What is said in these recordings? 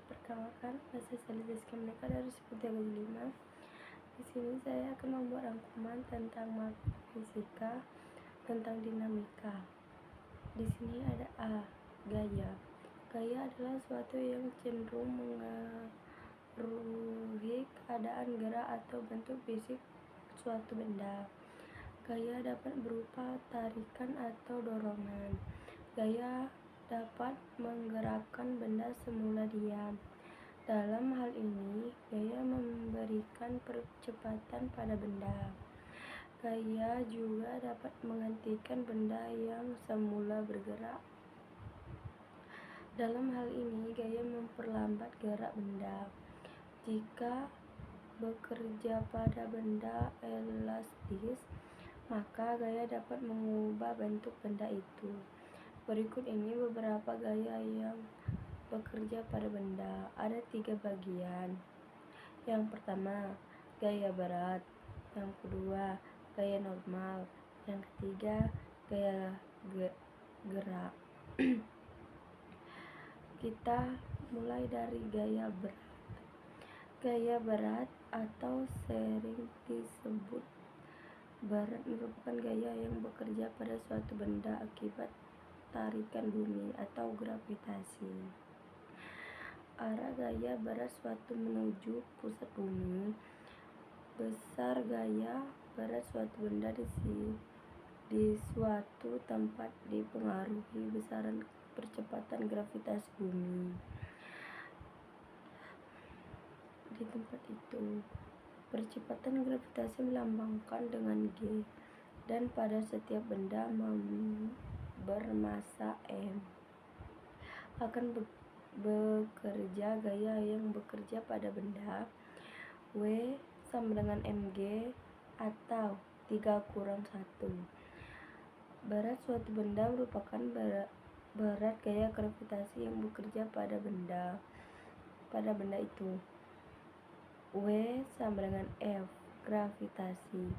Perkenalkan, saya Salih Rizky dari Siput 35. Di sini saya akan membuat rangkuman tentang fisika, tentang dinamika. Di sini ada A. Gaya. Gaya adalah suatu yang cenderung mengaruhi keadaan gerak atau bentuk fisik suatu benda. Gaya dapat berupa tarikan atau dorongan. Gaya dapat menggerakkan benda semula diam. Dalam hal ini, gaya memberikan percepatan pada benda. Gaya juga dapat menghentikan benda yang semula bergerak. Dalam hal ini, gaya memperlambat gerak benda. Jika bekerja pada benda elastis, maka gaya dapat mengubah bentuk benda itu. Berikut ini beberapa gaya yang bekerja pada benda. Ada 3 bagian. Yang pertama, gaya berat. Yang kedua, gaya normal. Yang ketiga, gaya gerak. Kita mulai dari gaya berat. Gaya berat atau sering disebut berat merupakan gaya yang bekerja pada suatu benda akibat tarikan bumi atau gravitasi. Arah gaya berat suatu menuju pusat bumi. Besar gaya berat suatu benda di suatu tempat dipengaruhi besaran percepatan gravitasi bumi di tempat itu. Percepatan gravitasi melambangkan dengan G, dan pada setiap benda bermassa M akan bekerja gaya yang bekerja pada benda. W sama dengan mg atau 3-1. Berat suatu benda merupakan berat gaya gravitasi yang bekerja pada benda itu. W sama dengan F, gravitasi.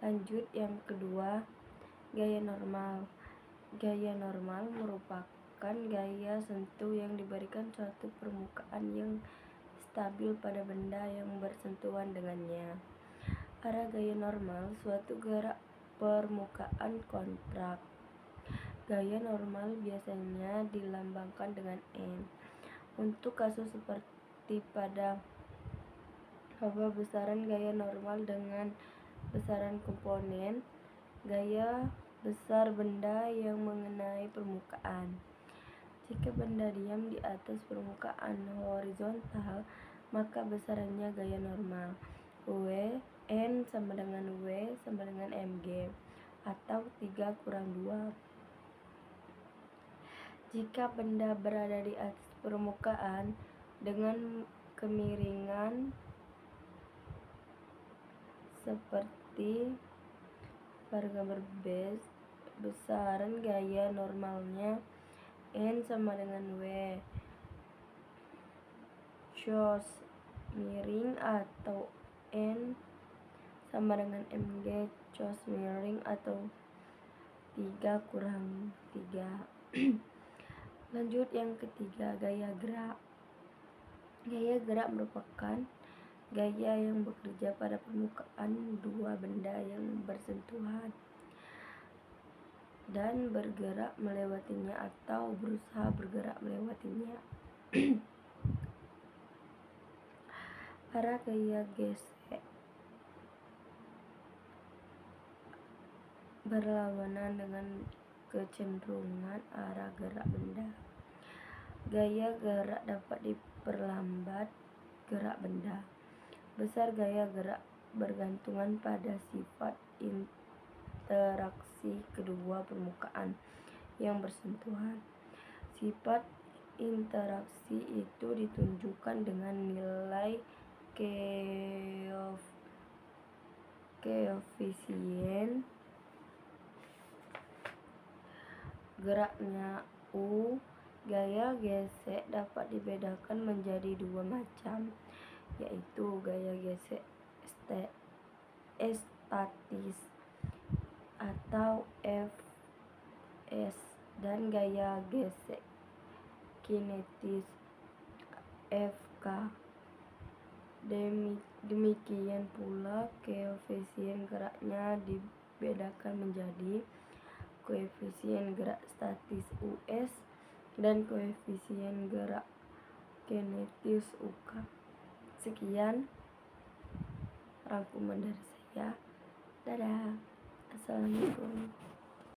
Lanjut yang kedua, gaya normal. Gaya normal merupakan gaya sentuh yang diberikan suatu permukaan yang stabil pada benda yang bersentuhan dengannya. Arah gaya normal suatu gerak permukaan kontrak. Gaya normal biasanya dilambangkan dengan N. Untuk kasus seperti pada bahwa besaran gaya normal dengan besaran komponen gaya besar benda yang mengenai permukaan. Jika benda diam di atas permukaan horizontal, maka besarannya gaya normal. N sama dengan W sama dengan mg atau 3-2. Jika benda berada di atas permukaan dengan kemiringan seperti pada gambar B, besaran gaya normalnya N sama dengan W cos miring atau N sama dengan mg cos miring atau 3-3. Lanjut yang ketiga, gaya gerak. Gaya gerak merupakan gaya yang bekerja pada permukaan dua benda yang bersentuhan dan bergerak melewatinya atau berusaha bergerak melewatinya. Arah gaya gesek berlawanan dengan kecenderungan arah gerak benda. Gaya gerak dapat diperlambat gerak benda. Besar gaya gerak bergantungan pada sifat interaksi kedua permukaan yang bersentuhan. Sifat interaksi itu ditunjukkan dengan nilai koefisien geraknya U. Gaya gesek dapat dibedakan menjadi 2 macam, yaitu gaya gesek estatis atau Fs dan gaya gesek kinetis FK. Demikian pula koefisien geraknya dibedakan menjadi koefisien gerak statis US dan koefisien gerak kinetis UK. Sekian rangkuman dari saya. Dadah. Assalamualaikum.